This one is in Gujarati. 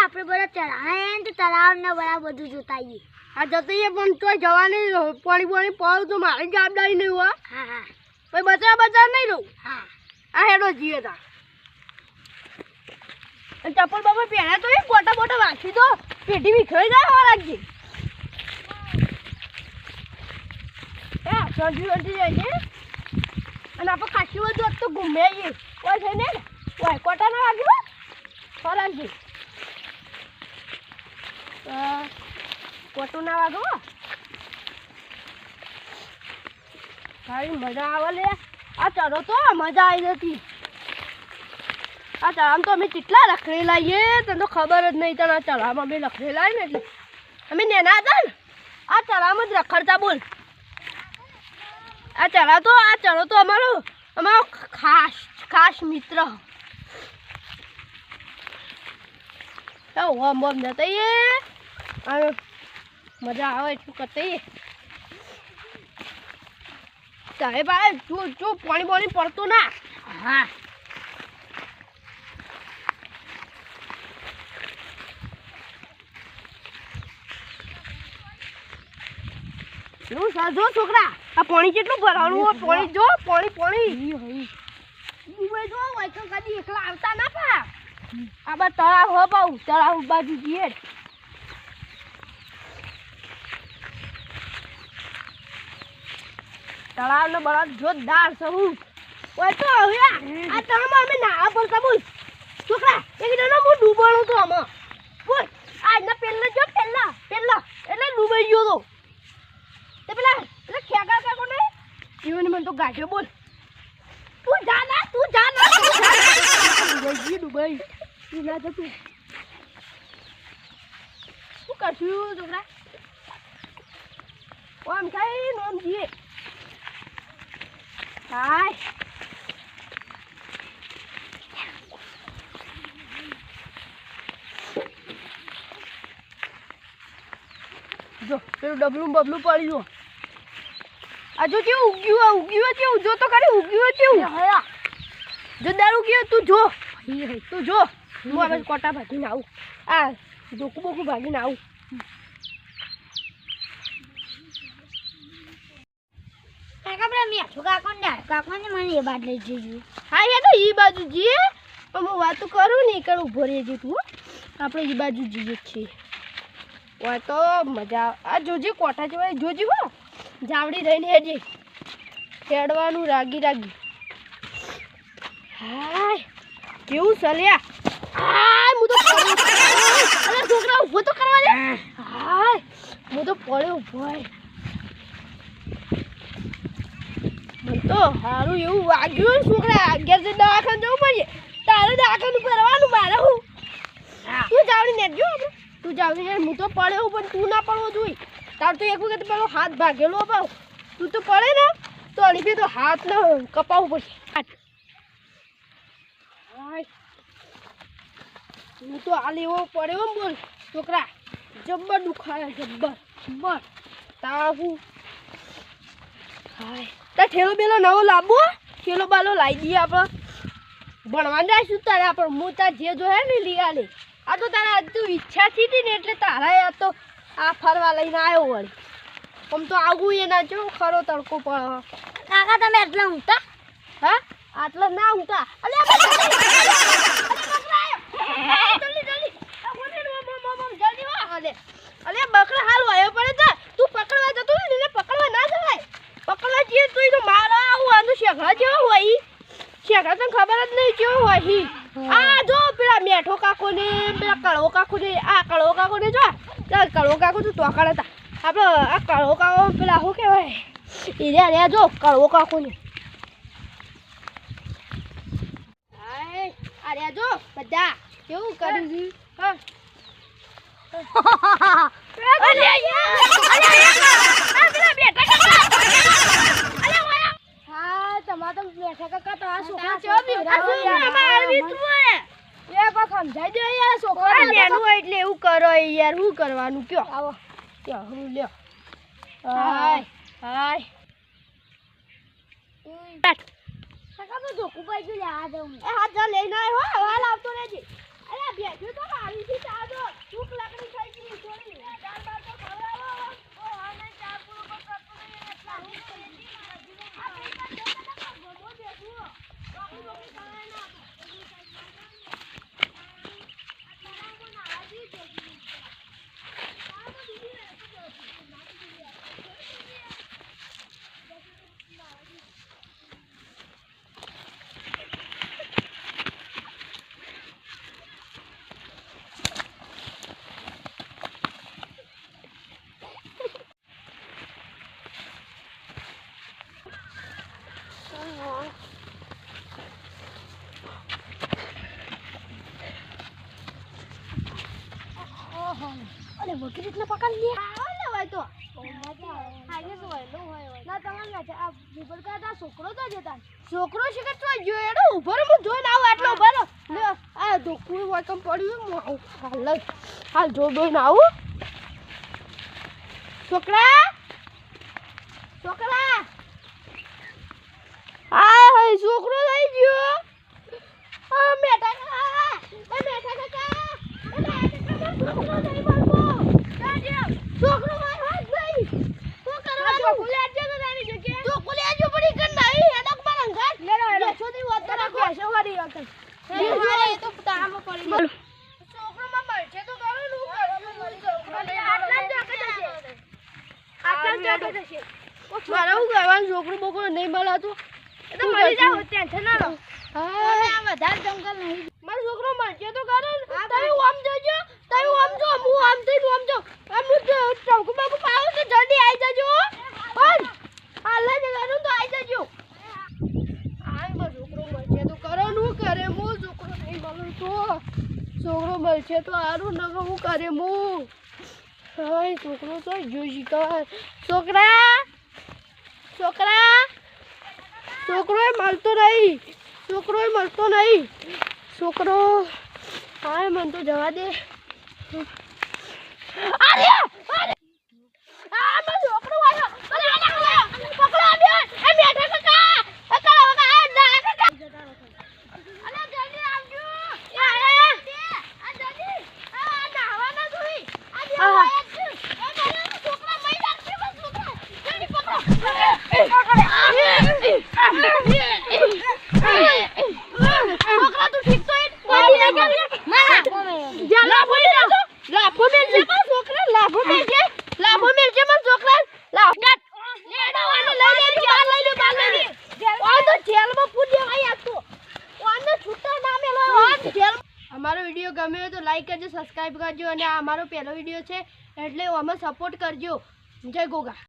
આપણે બધા ચલાવે તો તળાવ ને બરાબર બધું જોતા આવીએ. હા જતી પણ તો જવાની પાણી પાવ તો મારી જવાબદારી નહીં હોય. હા હા પછી બચા નહીં રહું. હા આ હેડો જીએ તા ચપ્પલ બપલ પહેર્યા તો એ બોટા વાંચી દો પેઢી વિખરાઈ જાય હવા લાગી. એ સજી જાય છે અને આપણે ખાસી બધું તો ઘૂમે આવીએ કોઈ છે ને કોઈ કોટા ના વાગ્યું ફરાજી કોટું ના વાગો સારી મજા આવે લે. આ ચરો તો મજા આવી જતી. આ ચરામાં તો અમે કેટલા રખડેલા છીએ તને તો ખબર જ નહીં. તને આ ચરામાં અમે રખડેલા ને એટલે અમે નેના હતા ને આ ચરામાં જ રખડતા બોલ. આ ચરો તો અમારો ખાસ મિત્ર. ઓમ બોમ જતા મજા આવે એટલું કરતા તારે ભાઈ જો પાણી પડતું ના. હા એવું સાજો છોકરા આ પાણી કેટલું ભરવાનું હોય. પાણી જો પાણી ડૂબે જો વાયકો કદી એકલા આવતા ના પા. આ બા તળાવ હો પાઉ તળાવ બાજુ જઈએ. તળાવ ને બળા જોરદાર છે. હું ઓય તો હવે આ તળાવમાં અમે નાવા પડતા બોલ છોકરા. એક જણો હું ડૂબણો તો આમાં બોલ. આજના પહેલા જો પહેલા એટલે ડૂબાઈ ગયો તો તે પેલા ખેગા કાકો ને જીવન મને તો ગાઢ્યો બોલ. તું જા ના ડૂબાઈ તું ના જતું શું કરશું છોકરા. આમ થાય નોમ જીએ હાય જો પેલું ડબલું બબલું પડી ગયું. આ જો કેવું ઉગ્યું કેવું જો તો ખરી ઉગ્યું કેવું. જો દારૂ કેવું તું જો હું હવે કોટા ભાગીને આવું. આ ડોકું બોકું ભાગીને આવું. કાકા પેલા મેઠું કાકો ને મને એ બાદ લઈ જજો. હા એ તો એ બાજુ જઈએ પણ હું વાતો કરું ને કરું ઉભો રહી જઈ તું. આપણે એ બાજુ જઈએ છીએ. હોય તો મજા આ જોજે કોટા જેવાય જોજી હો જાવડી રહીને હેજે હેડવાનું રાગી હાય કેવું ચાલ્યા. હાય હું તો છોકરા ઉભો તો કરવા દે. હાય હું તો પડ્યો ભાઈ. મને તો સારું એવું વાગ્યું છોકરા. 11 દવાખાને જવું પડે. તારે દવાખાનું કરવાનું મારે હું. તું જાવડી નેટજો આપણે તું જાવડી ને હું તો પડ્યો પણ તું ના પડવો જોઈએ. તાર તો એક વખત પેલો હાથ ભાગેલો પાવ તું તો પડે ને તો અલીફે તો હાથ ને કપાવવું પડશે. હું તો હાલ એવો પડ્યો ને બોલ છોકરા જબ્બર દુખાય જબ્બર તાવું. હાય તાર ઠેલો બેલો નવો લાવવો ઠેલો બાલો લાવી દઈએ આપણે ભણવા જઈશું તારે આપણે. હું તાર જે જો હે ને લઈ આલે. આ તો તારા તું ઈચ્છા હતી ને એટલે તારા આ તો આ ફરવા લઈને આવ્યો વળી. આમ તો આવું એના જો ખરો તડકો પડે. કાકા તમે એટલા ઊંઘતા. હા આટલા ના ઊંઘતા. અલે બકરા હાલ વાયો પડે છે. તું પકડવા જતો ને એને પકડવા ના જવાય. પકડવા જઈએ તો એ તો મારા આવું આનું શેઘડા જેવો હોય. શેઘડા તને ખબર જ નહીં કેવો હોય. આ જો પેલા મેઠો કાકો ને પેલા કળવો કાકો ને આ કળવો કાકો ને જો કળવો કાકો તો તોકડ હતા. આપણે આ કળવો કાકો પેલા શું કહેવાય એ જો કળવો કાકો ને આ જો બધા કેવું કર્યું છે. હા તમારે તો બેઠા કાકા તો આ છોકરા સમજાઈ દે યાર. છોકરા લેનું એટલે એવું કરો યાર. શું કરવાનું કયો આવો કયો હું લ્યો. હાય કાકા તો ધોકું પાઈ ગયું. આ દઉં એ હાથ જા લઈને આવ્યો હાલ આવતો રહેજે. અરે બેઠો તો આવી છે ચાલો અલે વગી રીતના પકડી લે આવો ને હોય તો હાલે તો હોય લો હોય ના તમારે વાત આ વિપર કાતા છોકરો તો જતા છોકરો શિખર તો જો એડો ઉભો રે હું જોઈને આવું આટલો ઉભો રો લે આ ધોકું હોય કમ પડ્યું હું આવું હાલ જો જોઈને આવું છોકરા છોકરા આ છોકરો થઈ ગયો આ મેઠા કાકા છોકરો નહીં મળતો છોકરો માર હાથ નહીં શું કરવાનું તો ખુલે આજે તો જાણી જગ્યા તો ખુલે આજે પડી કર નહીં એડક માર અંગાત લેરો એડો છોડી વાત તો રાખો સવારી વાત એ તો તામ પડી ગયો છોકરો માં મળશે તો કરો નું આટલા જ જશે મારા હું કહેવાનું છોકરો બોકરો નહીં મળાતું એ તો મળી જાવ ટેન્શન ના લો હા આ વધારે જંગલ નહીં મારો છોકરો મળશે તો કરે તમે આમ જજો તમે આમ જો હું આમ થઈને આમ જો આમ ચૌક બાકુ પાવ તો જલ્દી આવી જજો પણ હાલ જ ગાનું તો આવી જજો આય મારો છોકરો મળશે તો કરો નું કરે હું છોકરો નહીં મળું તો છોકરો મળશે તો હારું ન હું કરે હું હાય છોકરો તો જો શિકાર છોકરા છોકરા છોકરોય મળતો નહીં છોકરો હાય મન તો જવા દે અરે અરે આ મો છોકરો આવ્યો અરે આના પકડો આવ્યો એ મેઠા કાકા કાકા આ ના કાકા અરે જલ્દી આવજો આ જલ્દી આ નાવા ના જોઈ આ છોકરા મઈ લાગશે બસ છોકરા જલ્દી પકડો છોકરા તું ઠીક તો લાફો મેલજે પણ છોકરા લાફો મેલજે પણ છોકરા લાફ લેડો આને લઈ લે ચાલ લઈ લે બાલ લઈ લે ઓન તો જેલમાં પૂરી આઈ આતો ઓન છૂટા ના મેલો ઓન જેલ અમારો વિડિયો ગમ્યો હોય તો લાઈક કરજો સબસ્ક્રાઇબ કરજો અને આ અમારો પહેલો વિડિયો છે એટલે આમાં સપોર્ટ કરજો જય ગોગા